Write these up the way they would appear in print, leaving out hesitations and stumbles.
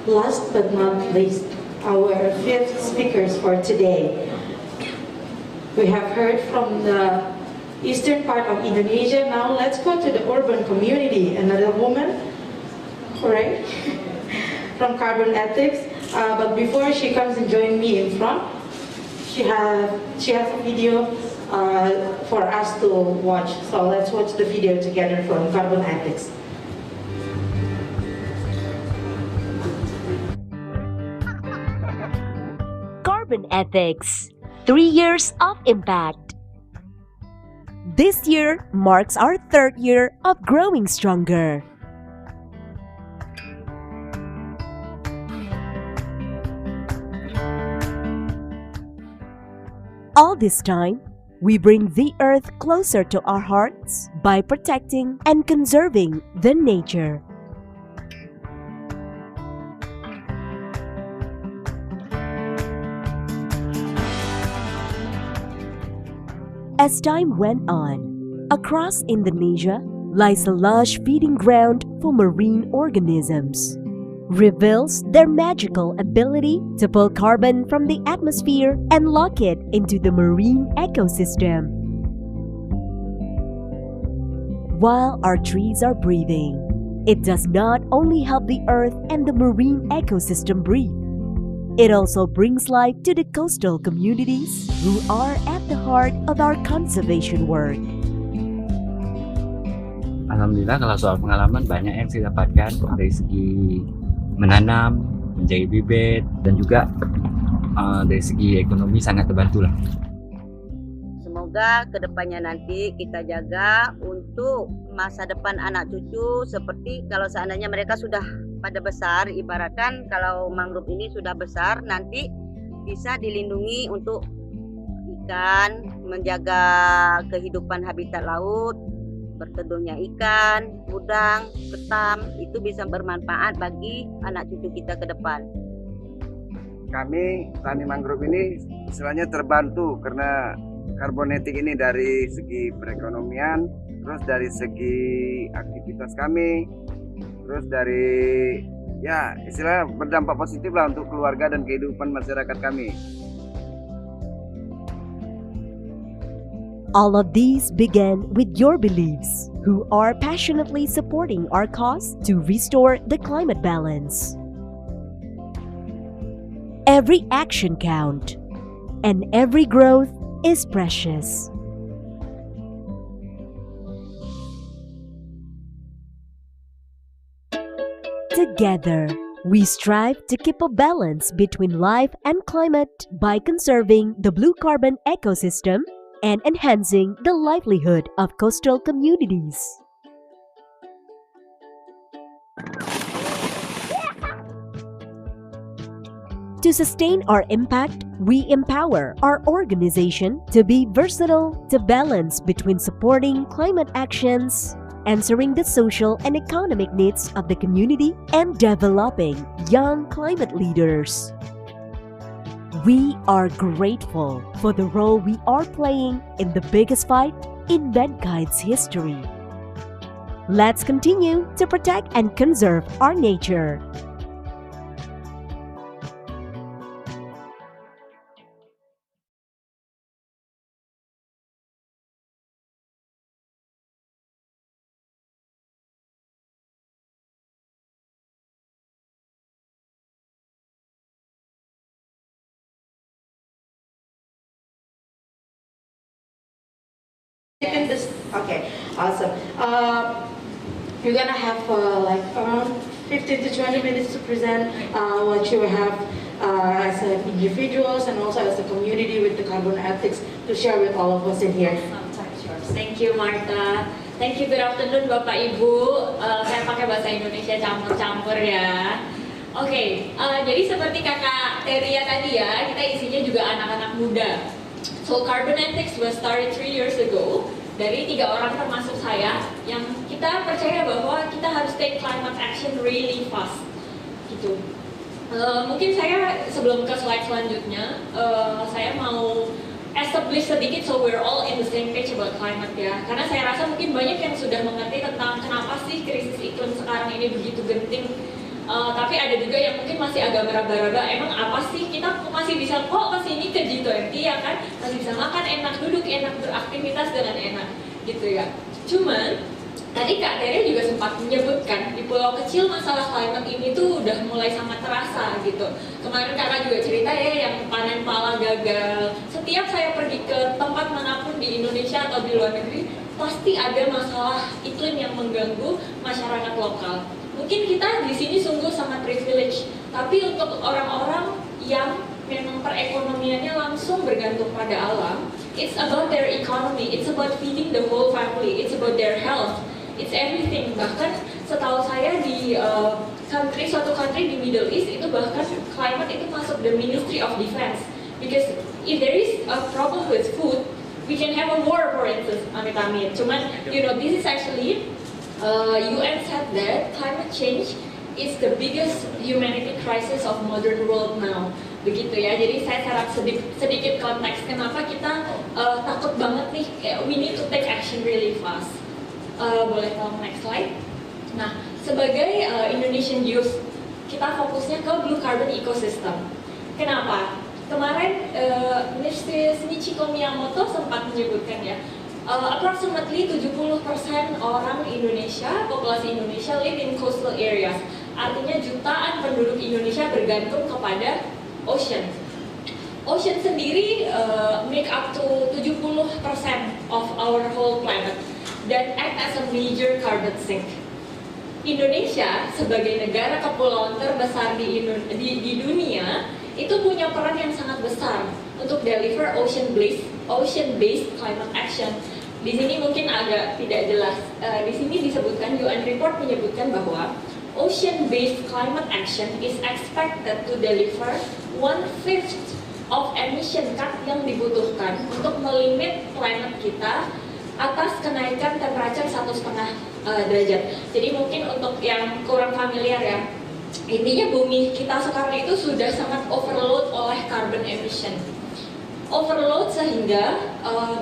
Last but not least, our fifth speakers for today. We have heard from the eastern part of Indonesia. Now let's go to the urban community. Another woman, right, from Carbon Ethics. But before she comes and join me in front, she has a video for us to watch. So let's watch the video together from Carbon Ethics. Carbon Ethics, 3 years of impact. This year marks our third year of growing stronger. All this time, we bring the earth closer to our hearts by protecting and conserving the nature. As time went on, across Indonesia lies a lush feeding ground for marine organisms, reveals their magical ability to pull carbon from the atmosphere and lock it into the marine ecosystem. While our trees are breathing, it does not only help the earth and the marine ecosystem breathe. It also brings life to the coastal communities who are at the heart of our conservation work. Alhamdulillah kalau soal pengalaman banyak yang saya dapatkan dari segi menanam, menjaga bibit, dan juga dari segi ekonomi sangat terbantu lah. Semoga kedepannya nanti kita jaga untuk masa depan anak cucu, seperti kalau seandainya mereka sudah pada besar, ibaratkan kalau mangrove ini sudah besar, nanti bisa dilindungi untuk ikan, menjaga kehidupan habitat laut, berteduhnya ikan, udang, ketam, itu bisa bermanfaat bagi anak cucu kita ke depan. Kami tani mangrove ini istilahnya terbantu karena karbonetik ini dari segi perekonomian, terus dari segi aktivitas kami, terus dari ya istilah berdampak positif lah untuk keluarga dan kehidupan masyarakat kami. All of these began with your beliefs, who are passionately supporting our cause to restore the climate balance. Every action count, and every growth is precious. Together, we strive to keep a balance between life and climate by conserving the blue carbon ecosystem and enhancing the livelihood of coastal communities. To sustain our impact, we empower our organization to be versatile to balance between supporting climate actions, answering the social and economic needs of the community, and developing young climate leaders. We are grateful for the role we are playing in the biggest fight in mankind's history. Let's continue to protect and conserve our nature. Okay, awesome. You're gonna have like around 15 to 20 minutes to present what you have as individuals and also as a community with the Carbon Ethics to share with all of us in here. Thank you, Martha. Thank you, good afternoon Bapak Ibu. Saya pakai bahasa Indonesia campur-campur ya. Oke, jadi seperti kakak Teria tadi ya, kita isinya juga anak-anak muda. So Carbon Ethics was started 3 years ago dari 3 orang termasuk saya yang kita percaya bahwa kita harus take climate action really fast gitu. Mungkin saya sebelum ke slide selanjutnya, saya mau establish sedikit so we're all in the same page about climate ya. Karena saya rasa mungkin banyak yang sudah mengerti tentang kenapa sih krisis iklim sekarang ini begitu genting Tapi ada juga yang mungkin masih agak meraba-raba, emang apa sih, kita masih bisa kok kesini ke G20 ya kan, masih bisa makan enak, duduk enak, beraktivitas dengan enak gitu ya. Cuman tadi Kak Tere juga sempat menyebutkan di pulau kecil masalah climate ini tuh udah mulai sangat terasa gitu. Kemarin Kakak juga cerita ya yang panen pala gagal. Setiap saya pergi ke tempat manapun di Indonesia atau di luar negeri, pasti ada masalah iklim yang mengganggu masyarakat lokal. Mungkin kita di sini sungguh sangat privilege, tapi untuk orang-orang yang memang perekonomiannya langsung bergantung pada alam, it's about their economy, it's about feeding the whole family, it's about their health, it's everything. Bahkan setahu saya di suatu country di Middle East itu bahkan climate itu masuk the Ministry of Defense, because if there is a problem with food, we can have a war, for instance, amit-amit. Cuman, this is actually UN said that climate change is the biggest humanity crisis of modern world now. Begitu ya. Jadi saya harap sedikit konteks kenapa kita takut banget nih. We need to take action really fast. Boleh tolong next slide. Nah, sebagai Indonesian Youth, kita fokusnya ke blue carbon ecosystem. Kenapa? Kemarin Mrs. Michiko Miyamoto sempat menyebutkan ya, approximately 70% orang Indonesia, populasi Indonesia live in coastal areas. Artinya jutaan penduduk Indonesia bergantung kepada ocean. Ocean sendiri make up to 70% of our whole planet dan act as a major carbon sink. Indonesia sebagai negara kepulauan terbesar di dunia itu punya peran yang sangat besar untuk deliver ocean-based climate action. Di sini mungkin agak tidak jelas. Di sini disebutkan, UN report menyebutkan bahwa ocean-based climate action is expected to deliver 1/5 of emission cut yang dibutuhkan untuk melimit planet kita atas kenaikan temperatur 1,5 derajat. Jadi mungkin untuk yang kurang familiar ya, intinya bumi kita sekarang itu sudah sangat overload oleh carbon emission. Overload sehingga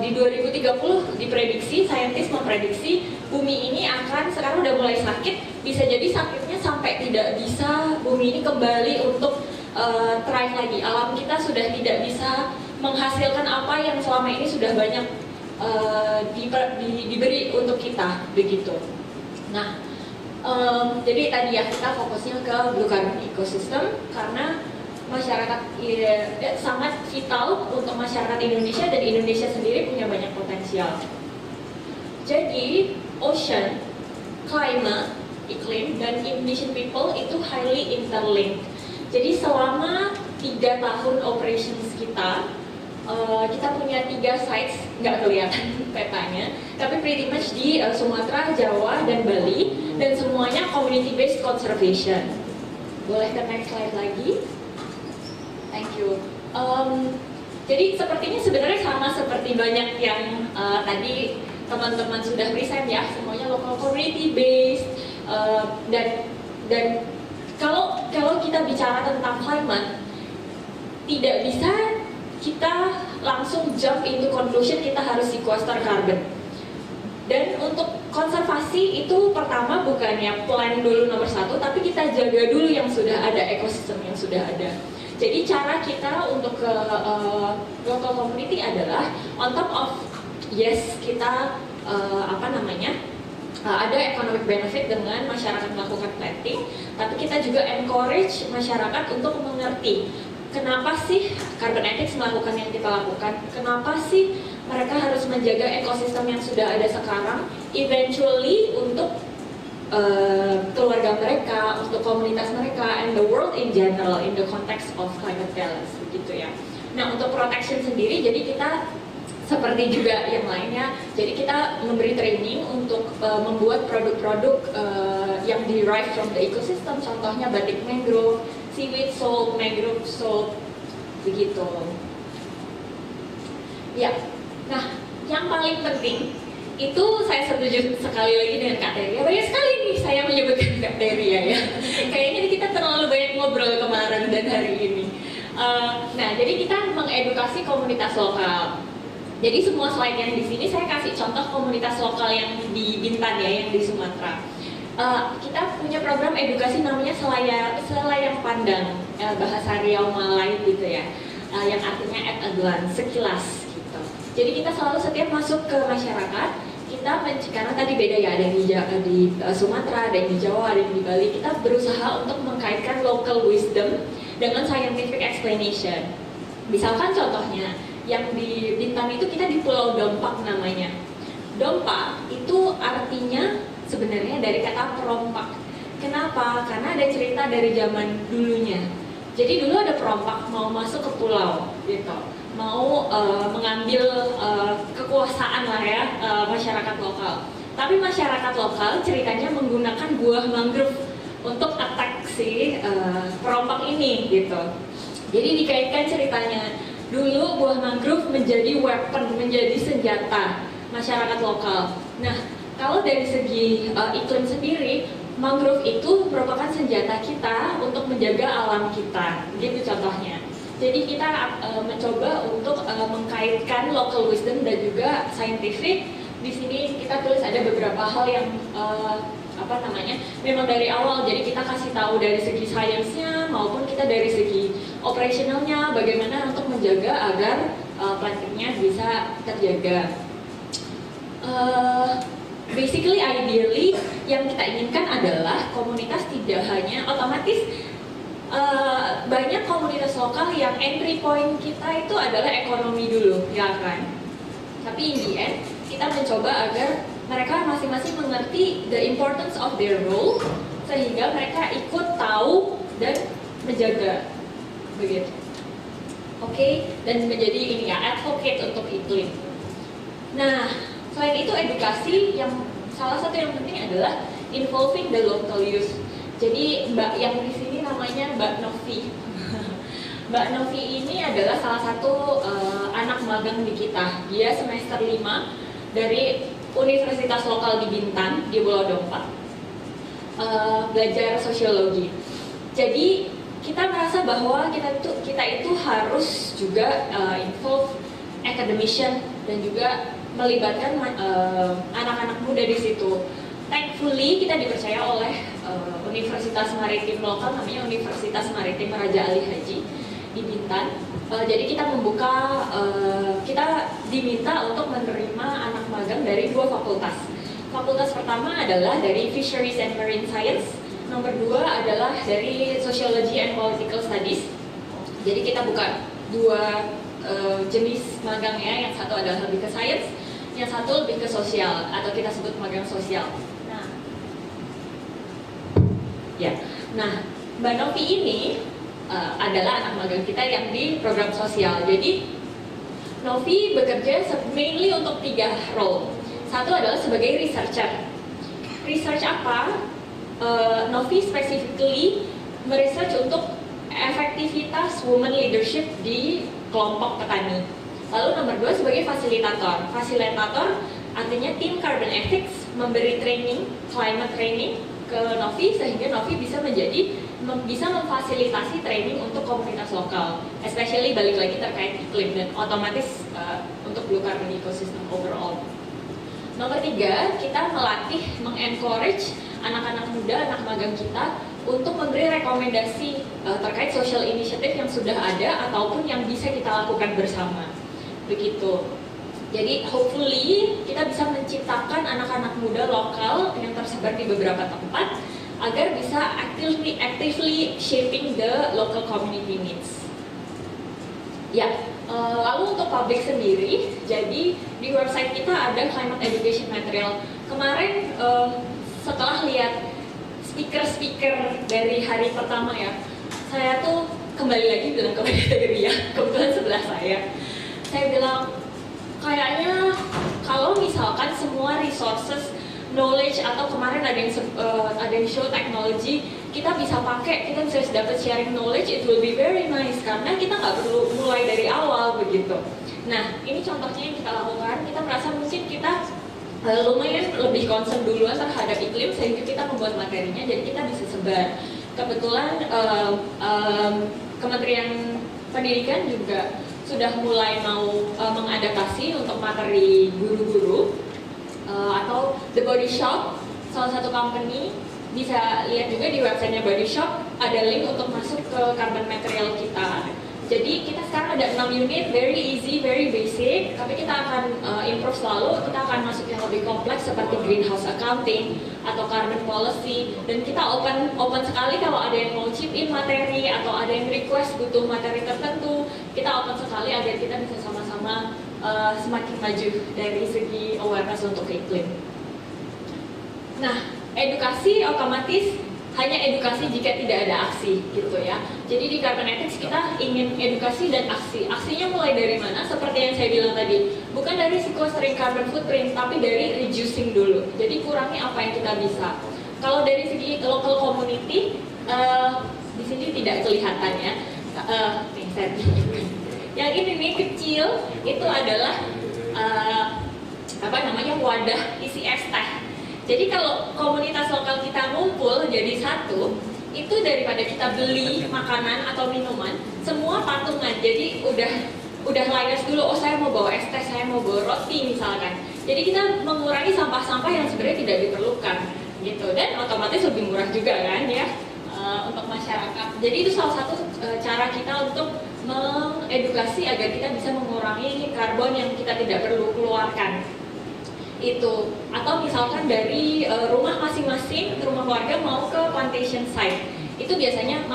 di 2030 diprediksi, saintis memprediksi bumi ini akan, sekarang udah mulai sakit, bisa jadi sakitnya sampai tidak bisa bumi ini kembali untuk thrive lagi. Alam kita sudah tidak bisa menghasilkan apa yang selama ini sudah banyak diberi untuk kita, begitu. Nah, jadi tadi ya kita fokusnya ke blue carbon ecosystem karena masyarakat sangat vital untuk masyarakat Indonesia dan Indonesia sendiri punya banyak potensial. Jadi ocean, climate, iklim dan Indonesian people itu highly interlinked. Jadi selama 3 tahun operations kita punya 3 sites, nggak kelihatan petanya, tapi pretty much di Sumatera, Jawa, dan Bali, dan semuanya community based conservation. Boleh ke next slide lagi? Thank you. Jadi sepertinya sebenarnya sama seperti banyak yang tadi teman-teman sudah present ya, semuanya local community based dan kalau kita bicara tentang climate, tidak bisa kita langsung jump into conclusion kita harus sequester carbon. Dan untuk konservasi itu pertama bukannya plan dulu nomor 1, tapi kita jaga dulu yang sudah ada, ekosistem yang sudah ada. Jadi cara kita untuk ke local community adalah on top of yes kita ada economic benefit dengan masyarakat melakukan planting, tapi kita juga encourage masyarakat untuk mengerti kenapa sih carbon ethics melakukan yang kita lakukan, kenapa sih mereka harus menjaga ekosistem yang sudah ada sekarang, eventually untuk keluarga mereka, untuk komunitas mereka, and the world in general in the context of climate balance, begitu ya. Nah, untuk protection sendiri, jadi kita seperti juga yang lainnya, jadi kita memberi training untuk membuat produk-produk yang derived from the ecosystem, contohnya batik mangrove, seaweed salt, mangrove salt, begitu. Ya, nah yang paling penting itu saya setuju sekali lagi dengan Kak Teria. Banyak sekali nih saya menyebutkan Kak Teria ya. Kayaknya kita terlalu banyak ngobrol kemarin dan hari ini. Nah, jadi kita mengedukasi komunitas lokal. Jadi semua slide yang di sini saya kasih contoh komunitas lokal yang di Bintan ya, yang di Sumatera. kita punya program edukasi namanya Selayang Pandang, bahasa Riau Malay gitu ya, yang artinya at a glance, sekilas gitu. Jadi kita selalu setiap masuk ke masyarakat, kita karena tadi beda ya, ada yang di Sumatera, ada yang di Jawa, ada yang di Bali, kita berusaha untuk mengkaitkan local wisdom dengan scientific explanation. Misalkan contohnya, yang di Bintan itu kita di Pulau Dompak namanya. Dompak itu artinya sebenarnya dari kata perompak. Kenapa? Karena ada cerita dari zaman dulunya. Jadi dulu ada perompak mau masuk ke pulau gitu, mau mengambil kekuasaan lah ya, masyarakat lokal. Tapi masyarakat lokal ceritanya menggunakan buah mangrove untuk attack si perompak ini gitu. Jadi dikaitkan ceritanya, dulu buah mangrove menjadi weapon, menjadi senjata masyarakat lokal. Nah, kalau dari segi iklim sendiri, mangrove itu merupakan senjata kita untuk menjaga alam kita, gitu contohnya. Jadi kita mencoba untuk mengkaitkan local wisdom dan juga scientific. Di sini kita tulis ada beberapa hal yang memang dari awal. Jadi kita kasih tahu dari segi sainsnya maupun kita dari segi operasionalnya, bagaimana untuk menjaga agar plantingnya bisa terjaga. Basically, ideally, yang kita inginkan adalah komunitas tidak hanya otomatis banyak komunitas lokal yang entry point kita itu adalah ekonomi dulu, ya kan? Tapi in the end, kita mencoba agar mereka masing-masing mengerti the importance of their role, sehingga mereka ikut tahu dan menjaga, begitu. Oke, dan menjadi ini ya, advocate untuk iklim. Nah, selain itu edukasi yang salah satu yang penting adalah involving the local youth. Jadi Mbak yang di sini namanya Mbak Novi. Mbak Novi ini adalah salah satu anak magang di kita. Dia semester 5 dari universitas lokal di Bintan, di Pulau Dompak. Belajar sosiologi. Jadi kita merasa bahwa kita itu harus juga involve academician dan juga melibatkan anak-anak muda di situ. Thankfully kita dipercaya oleh Universitas Maritim lokal, namanya Universitas Maritim Raja Ali Haji di Bintan. Jadi kita membuka, kita diminta untuk menerima anak magang dari 2 fakultas. Fakultas pertama adalah dari Fisheries and Marine Science, nomor 2 adalah dari Sociology and Political Studies. Jadi kita buka 2 jenis magang ya, yang satu adalah lebih ke science, yang satu lebih ke sosial atau kita sebut magang sosial. Nah, Mbak Novi ini adalah anak magang kita yang di program sosial. Jadi Novi bekerja mainly untuk 3 role. Satu adalah sebagai researcher. Research apa? Novi specifically meresearch untuk efektivitas women leadership di kelompok petani. Lalu nomor 2 sebagai fasilitator. Fasilitator artinya tim carbon ethics memberi training, climate training ke Novi sehingga Novi bisa memfasilitasi training untuk komunitas lokal, especially balik lagi terkait iklim dan otomatis untuk blue carbon ecosystem overall. Nomor 3, kita melatih, mengencourage anak-anak muda, anak magang kita untuk memberi rekomendasi terkait social initiative yang sudah ada ataupun yang bisa kita lakukan bersama. Begitu. Jadi hopefully kita bisa menciptakan anak-anak muda lokal yang tersebar di beberapa tempat agar bisa actively shaping the local community needs. Ya, lalu untuk publik sendiri, jadi di website kita ada climate education material. Kemarin setelah lihat speaker-speaker dari hari pertama ya, saya tuh kembali lagi bilang ke Teria, kebetulan sebelah saya bilang kayaknya kalau misalkan semua resources, knowledge atau kemarin ada yang show teknologi kita bisa pakai, kita bisa dapat sharing knowledge, it will be very nice karena kita nggak perlu mulai dari awal begitu. Nah ini contohnya yang kita lakukan, kita merasa mungkin kita lumayan lebih concern duluan terhadap iklim sehingga kita membuat materinya jadi kita bisa sebar. Kebetulan Kementerian Pendidikan juga sudah mulai mau mengadaptasi untuk materi guru-guru atau The Body Shop, salah satu company bisa lihat juga di websitenya Body Shop ada link untuk masuk ke carbon material kita. Jadi kita sekarang ada 6 unit, very easy, very basic, tapi kita akan improve selalu, kita akan masuk yang lebih kompleks seperti greenhouse accounting atau carbon policy, dan kita open sekali kalau ada yang mau chip in materi atau ada yang request butuh materi tertentu, kita open sekali agar kita bisa sama-sama semakin maju dari segi awareness untuk iklim. Nah, edukasi otomatis hanya edukasi jika tidak ada aksi gitu ya. Jadi di Carbon Ethics kita ingin edukasi dan aksi. Aksinya mulai dari mana? Seperti yang saya bilang tadi, bukan dari sequestering carbon footprint, tapi dari reducing dulu. Jadi kurangi apa yang kita bisa. Kalau dari segi local community, di sini tidak kelihatan ya. Yang ini nih kecil, itu adalah wadah isi es teh. Jadi kalau komunitas lokal kita ngumpul jadi satu, itu daripada kita beli makanan atau minuman, semua patungan. Jadi udah layas dulu, oh saya mau bawa es teh, saya mau bawa roti misalkan. Jadi kita mengurangi sampah-sampah yang sebenarnya tidak diperlukan gitu, dan otomatis lebih murah juga kan ya untuk masyarakat. Jadi itu salah satu cara kita untuk mengedukasi agar kita bisa mengurangi karbon yang kita tidak perlu keluarkan. Itu, atau misalkan dari rumah masing-masing, rumah warga mau ke plantation site, itu biasanya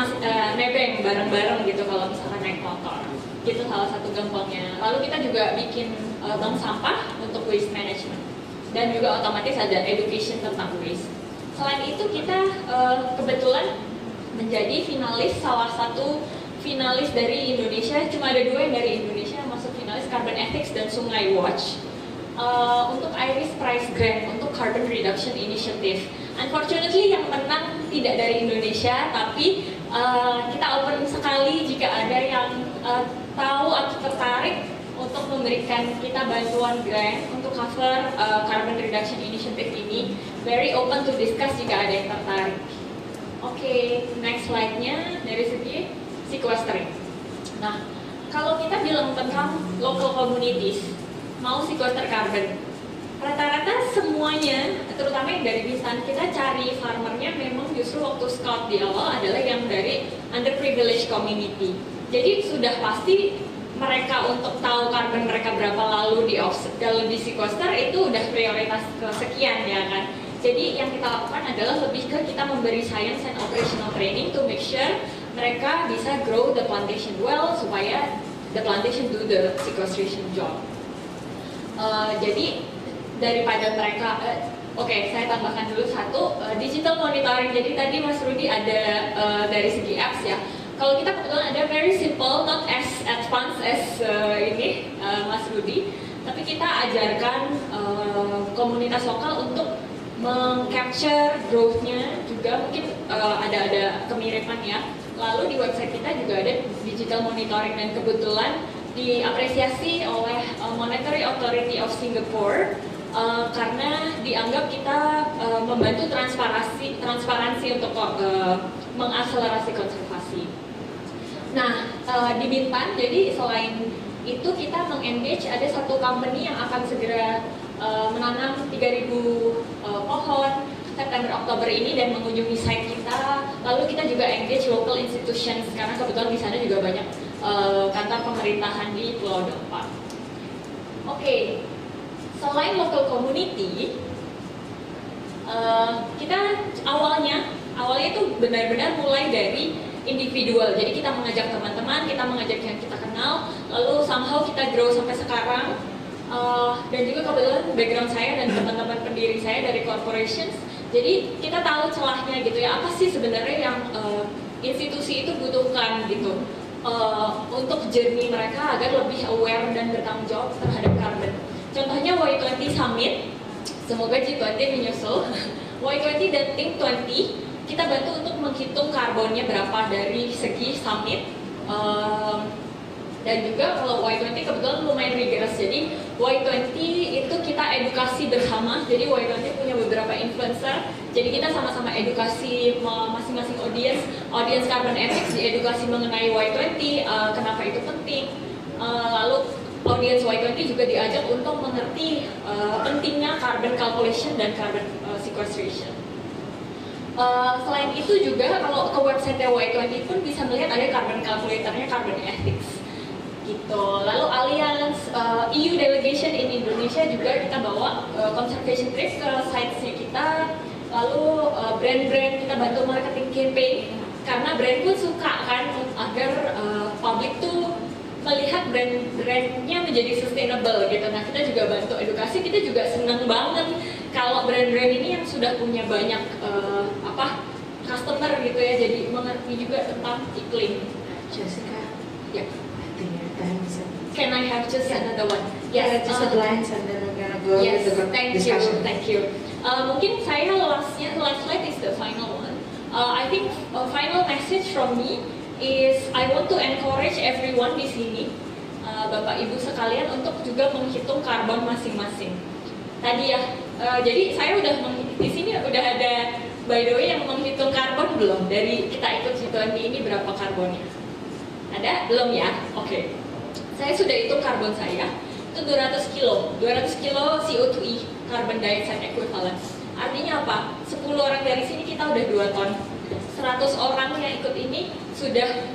nebeng bareng-bareng gitu kalau misalkan naik motor. Gitu salah satu gampangnya. Lalu kita juga bikin bank sampah untuk waste management, dan juga otomatis ada education tentang waste. Selain itu kita kebetulan menjadi finalis, salah satu finalis dari Indonesia, cuma ada 2 yang dari Indonesia yang masuk finalis, Carbon Ethics dan Sungai Watch. Untuk Iris Prize Grant untuk Carbon Reduction Initiative. Unfortunately yang menang tidak dari Indonesia, tapi kita open sekali jika ada yang tahu atau tertarik untuk memberikan kita bantuan grant untuk cover Carbon Reduction Initiative ini. Very open to discuss jika ada yang tertarik. Oke, next slide-nya dari segi sequestering. Nah, kalau kita bilang tentang local communities, mau sequester carbon, rata-rata semuanya, terutama yang dari Bistan, kita cari farmernya memang justru waktu scout di awal adalah yang dari underprivileged community. Jadi sudah pasti mereka untuk tahu carbon mereka berapa lalu di offset, kalau di sequester itu udah prioritas kesekian ya kan. Jadi yang kita lakukan adalah lebih ke kita memberi science and operational training to make sure mereka bisa grow the plantation well supaya the plantation do the sequestration job. Jadi daripada mereka, saya tambahkan dulu satu, digital monitoring. Jadi tadi Mas Rudi ada dari segi apps ya. Kalau kita kebetulan ada very simple, not as advanced as ini Mas Rudi, tapi kita ajarkan komunitas lokal untuk meng-capture growth-nya juga, mungkin ada kemiripan ya. Lalu di website kita juga ada digital monitoring, dan kebetulan diapresiasi oleh Monetary Authority of Singapore karena dianggap kita membantu transparansi untuk mengakselerasi konservasi. Nah, di Bintan, jadi selain itu kita meng-engage ada satu company yang akan segera menanam 3.000 pohon September-Oktober ini dan mengunjungi site kita. Lalu kita juga engage local institutions karena kebetulan di sana juga banyak kantor pemerintahan di Pulau Dampak. Oke, selain local community, kita awalnya itu benar-benar mulai dari individual. Jadi kita mengajak teman-teman, kita mengajak yang kita kenal, lalu somehow kita grow sampai sekarang. Dan juga kebetulan background saya dan teman-teman pendiri saya dari corporations, jadi kita tahu celahnya gitu ya, apa sih sebenarnya yang institusi itu butuhkan gitu untuk journey mereka agar lebih aware dan bertanggung jawab terhadap carbon. Contohnya Y20 Summit, semoga G20 menyusul. Y20 dan Think 20 kita bantu untuk menghitung karbonnya berapa dari segi summit. Dan juga kalau Y20 kebetulan lumayan rigorous, jadi Y20 itu kita edukasi bersama. Jadi Y20 punya beberapa influencer, jadi kita sama-sama edukasi masing-masing audience carbon ethics, diedukasi mengenai Y20, kenapa itu penting. Lalu audience Y20 juga diajak untuk mengerti pentingnya carbon calculation dan carbon sequestration. Selain itu juga kalau ke website Y20 pun bisa melihat ada carbon calculatornya Carbon Ethics gitu. Lalu Alliance EU Delegation in Indonesia juga kita bawa conservation trip ke sites-nya kita. Lalu brand-brand kita bantu marketing campaign karena brand pun suka kan agar publik tuh melihat brand-brandnya menjadi sustainable gitu. Nah kita juga bantu edukasi, kita juga senang banget kalau brand-brand ini yang sudah punya banyak customer gitu ya, jadi mengerti juga tentang iklim. Jessica, Ya, I think your time is up. can I have just another one? Yeah, just a glance and then we're gonna go Yes, with the thank discussion. you, thank you. Mungkin saya last slide is the final one. I think a final message from me is I want to encourage everyone di sini, Bapak Ibu sekalian, untuk juga menghitung karbon masing-masing. Tadi ya, jadi saya di sini udah ada by the way yang menghitung karbon belum dari kita ikut G20 ini berapa karbonnya? Ada belum ya? Oke. Saya sudah hitung karbon saya itu 200 kilo CO2e carbon dioxide equivalent. Artinya apa? 10 orang dari sini kita udah 2 ton. 100 orang yang ikut ini sudah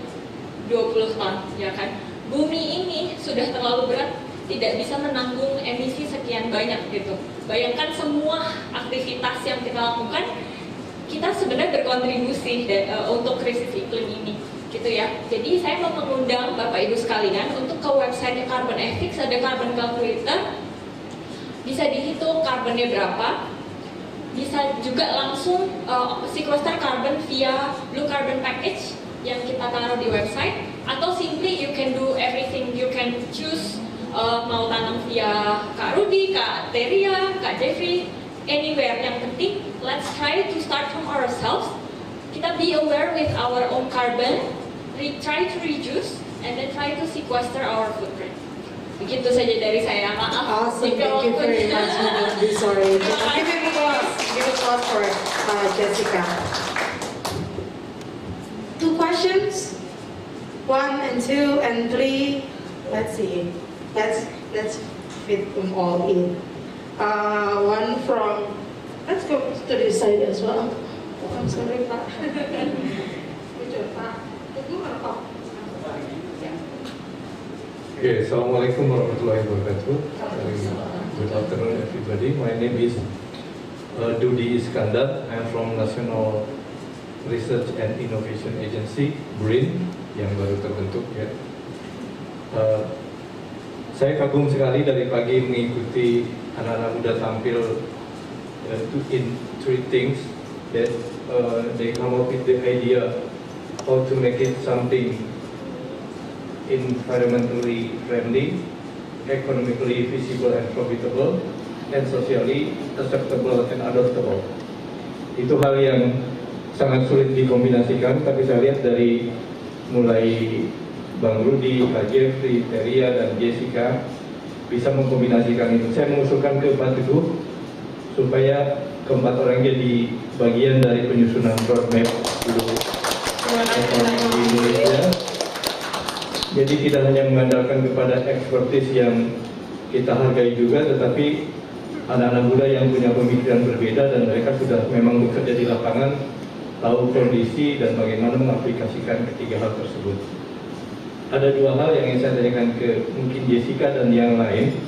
20 ton, ya kan? Bumi ini sudah terlalu berat, tidak bisa menanggung emisi sekian banyak gitu. Bayangkan semua aktivitas yang kita lakukan, kita sebenarnya berkontribusi untuk krisis iklim ini, gitu ya. Jadi saya mau mengundang Bapak Ibu sekalian untuk ke website Carbon Ethics, ada carbon calculator, bisa dihitung karbonnya berapa. Bisa juga langsung sequester carbon via Blue Carbon Package yang kita taruh di website, atau simply you can do everything, you can choose mau tanam via Kak Rudy, Kak Teria, Kak Jeffrey, anywhere. Yang penting let's try to start from ourselves. Kita be aware with our own carbon, try to reduce, and then try to sequester our footprint. Begitu saja dari saya, maaf. Awesome, thank you very much. I'm sorry. Give applause for Jessica. 2 questions, 1 and 2 and 3. Let's see. Let's fit them all in. One from. Let's go to this side as well. I'm sorry, Pak. Pak. Okay, Assalamualaikum warahmatullahi wabarakatuh. Good afternoon everybody. My name is Dudi Iskandar. I'm from National Research and Innovation Agency, BRIN, yang baru terbentuk ya. Saya kagum sekali dari pagi mengikuti anak-anak muda tampil in 3 things that they come up with the idea how to make it something environmentally friendly, economically feasible and profitable, and socially acceptable and adoptable. Itu hal yang sangat sulit dikombinasikan, tapi saya lihat dari mulai Bang Rudy, Kak Jeffrey, Teria, dan Jessica bisa mengkombinasikan itu. Saya mengusulkan ke Pak Teguh supaya keempat orang jadi bagian dari penyusunan roadmap dulu di Indonesia. Jadi tidak hanya mengandalkan kepada expertise yang kita hargai juga, tetapi anak-anak muda yang punya pemikiran berbeda dan mereka sudah memang bekerja di lapangan, tahu kondisi dan bagaimana mengaplikasikan ketiga hal tersebut. Ada 2 hal yang ingin saya tanyakan ke mungkin Jessica dan yang lain,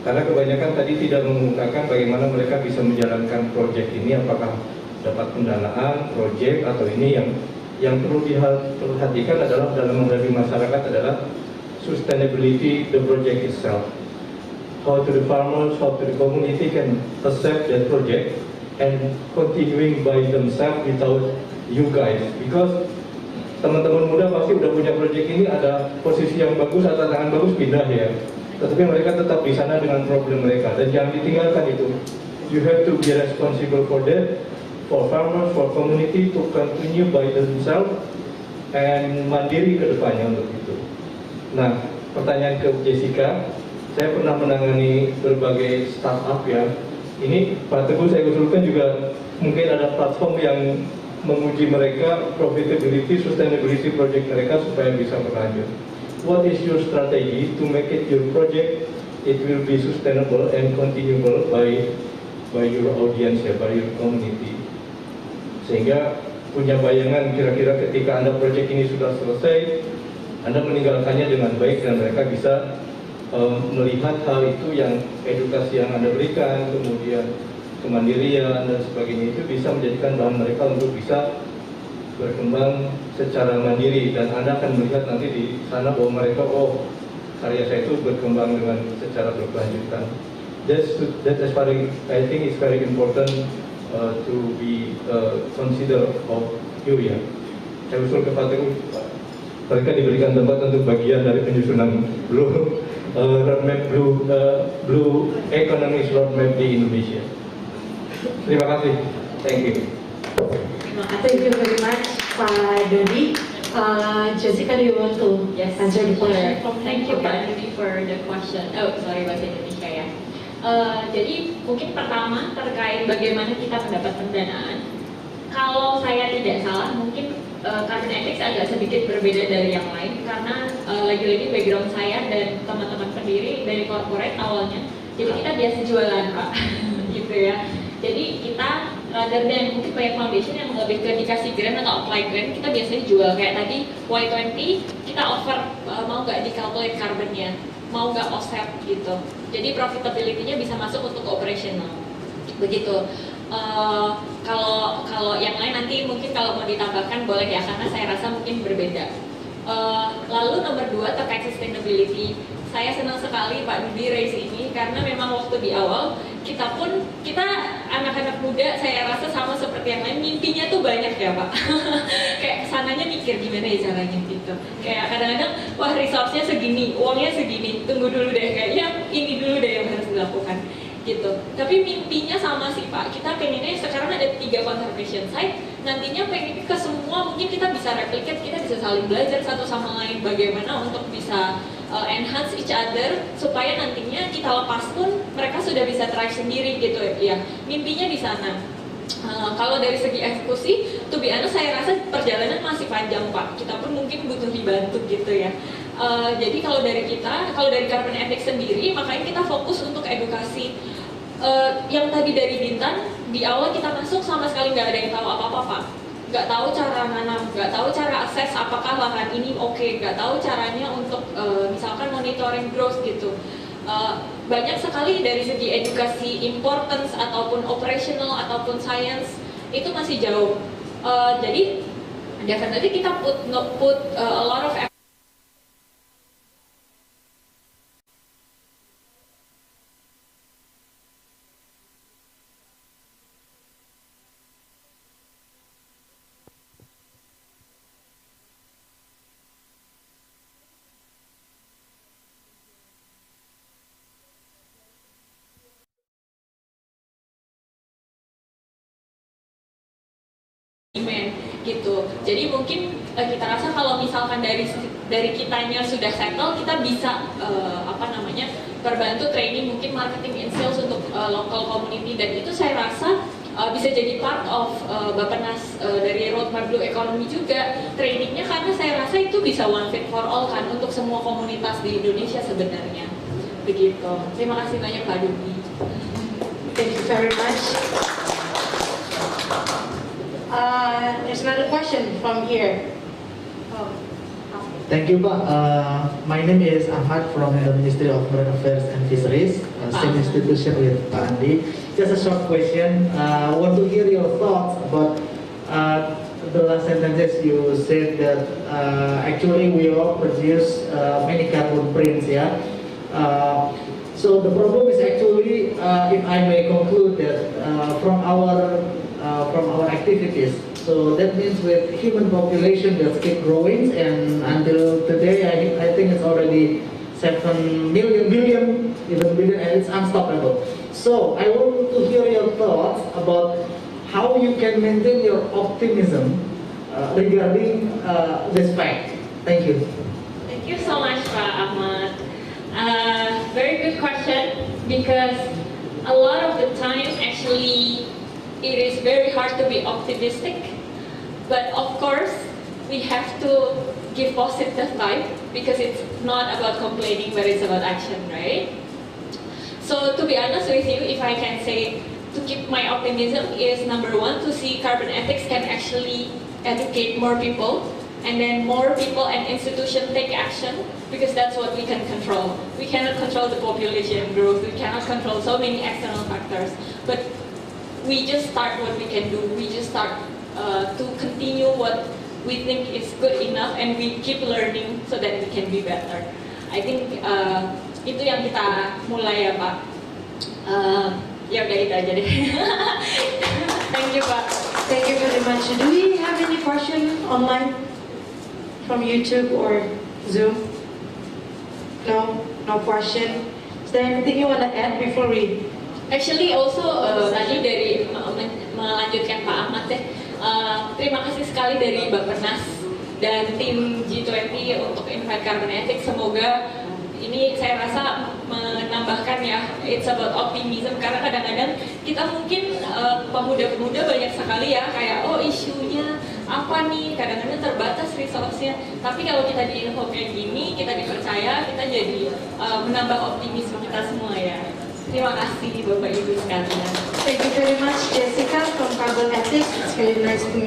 karena kebanyakan tadi tidak mengungkapkan bagaimana mereka bisa menjalankan proyek ini, apakah dapat pendanaan, proyek, atau ini yang perlu diperhatikan adalah dalam menghadapi masyarakat adalah sustainability the project itself. How to the farmers, how to the community can accept that project and continuing by themselves without you guys. Because teman-teman muda pasti udah punya proyek ini, ada posisi yang bagus, ada tangan bagus, pindah ya. Tetapi mereka tetap di sana dengan problem mereka dan jangan ditinggalkan itu. You have to be responsible for that. For farmers, for community to continue by themselves and mandiri ke depannya untuk itu. Nah, pertanyaan ke Jessica, saya pernah menangani berbagai startup ya. Ini Pak Teguh saya usulkan juga mungkin ada platform yang menguji mereka profitability, sustainability project mereka supaya bisa berlanjut. What is your strategy to make it your project it will be sustainable and continuable by your audience ya, by your community. sehingga punya bayangan kira-kira ketika Anda proyek ini sudah selesai, Anda meninggalkannya dengan baik dan mereka bisa melihat hal itu yang edukasi yang Anda berikan, kemudian kemandirian dan sebagainya itu bisa menjadikan bahan mereka untuk bisa berkembang secara mandiri, dan Anda akan melihat nanti di sana bahwa mereka, oh, karya saya itu berkembang dengan secara berkelanjutan. That as far as I think it's very important to be consider of you ya. Saya usul ke Pak Teguh, mereka diberikan tempat untuk bagian dari penyusunan Blue Roadmap, Blue Economics Roadmap di Indonesia. Terima kasih. Thank you. Thank you very much, Pak Dodi. Jessica, do you want to answer the question? Thank you Pak Dodi for the question. Oh, sorry, bahasa Indonesia ya. Jadi mungkin pertama terkait bagaimana kita mendapat pendanaan. Kalau saya tidak salah, mungkin Carbon Ethics agak sedikit berbeda dari yang lain karena lagi-lagi background saya dan teman-teman pendiri dari corporate awalnya. Jadi kita biasa jualan, Pak, gitu ya. Jadi kita rather than mungkin banyak foundation yang lebih ke dikasih grant atau apply grant, kita biasanya jual kayak tadi Y20 kita offer mau nggak dikalkulate carbonnya, mau nggak offset gitu. Jadi profitability-nya bisa masuk untuk operational. Begitu. Kalau yang lain nanti mungkin kalau mau ditambahkan boleh ya, karena saya rasa mungkin berbeda. Lalu nomor 2 terkait sustainability. Saya senang sekali Pak Dodi raise ini karena memang waktu di awal kita anak-anak muda saya rasa sama seperti yang lain, mimpinya tuh banyak ya Pak. Kayak kesananya mikir gimana ya caranya gitu. Kayak kadang-kadang wah resource-nya segini, uangnya segini, tunggu dulu deh, kayaknya ini dulu deh yang harus dilakukan gitu. Tapi mimpinya sama sih Pak, kita pengennya sekarang ada 3 conservation site, nantinya pengen ke semua mungkin kita bisa replicate, kita bisa saling belajar satu sama lain bagaimana untuk bisa enhance each other supaya nantinya kita lepas pun mereka sudah bisa thrive sendiri gitu ya. Mimpinya di sana. Kalau dari segi eksekusi, to be honest saya rasa perjalanan masih panjang Pak. Kita pun mungkin butuh dibantu gitu ya. Jadi kalau dari kita, kalau dari Carbon Ethics sendiri, makanya kita fokus untuk edukasi. Yang tadi dari Bintan, di awal kita masuk sama sekali nggak ada yang tahu apa-apa Pak. Nggak tahu cara nanam, nggak tahu cara akses apakah lahan ini oke, nggak tahu caranya untuk misalkan monitoring growth gitu. Banyak sekali dari segi edukasi, importance ataupun operational ataupun science itu masih jauh. Jadi definitely kita put a lot of effort. Gitu. Jadi mungkin kita rasa kalau misalkan dari kitanya sudah settle, kita bisa berbantu training mungkin marketing and sales untuk local community, dan itu saya rasa bisa jadi part of Bappenas dari Roadmap Blue Economy juga trainingnya, karena saya rasa itu bisa one fit for all kan untuk semua komunitas di Indonesia sebenarnya. Begitu. Terima kasih banyak Pak Dodi. Thank you very much. There's another question from here. Thank you, Pak. My name is Ahmad from the Ministry of Marine Affairs and Fisheries, same institution with Pak Andi. Just a short question. I want to hear your thoughts about the last sentences you said that actually we all produce many carbon prints, yeah. So the problem is actually, if I may conclude that from our activities. So that means with human population that keep growing, and until today I think it's already 7 billion, even billion, and it's unstoppable. So I want to hear your thoughts about how you can maintain your optimism regarding this fact. Thank you. Thank you so much, Pak Ahmad. Very good question, because a lot of the time actually it is very hard to be optimistic, but of course we have to give positive vibe, because it's not about complaining but it's about action, right? So to be honest with you, if I can say to keep my optimism is number one, to see carbon ethics can actually educate more people, and then more people and institutions take action, because that's what we can control. We cannot control the population growth, we cannot control so many external factors, but we just start what we can do. We just start to continue what we think is good enough, and we keep learning so that we can be better. I think itu yang kita mulai ya Pak. Ya udah itu aja deh. Thank you Pak. Thank you very much. Do we have any question online from YouTube or Zoom? No, no question. Is there anything you want to add before we? Actually also tadi dari melanjutkan Pak Ahmad deh. Terima kasih sekali dari Bappenas dan tim G20 untuk invite carbon ethics. Semoga ini saya rasa menambahkan ya, it's about optimism, karena kadang-kadang kita mungkin pemuda-pemuda banyak sekali ya kayak oh isunya apa nih, kadang-kadang terbatas resource-nya, tapi kalau kita di-info kayak gini, kita dipercaya, kita jadi menambah optimisme kita semua ya. Terima kasih Bapak Ibu sekalian. Thank you very much, Jessica from Carbon Ethics. It's very nice to meet you.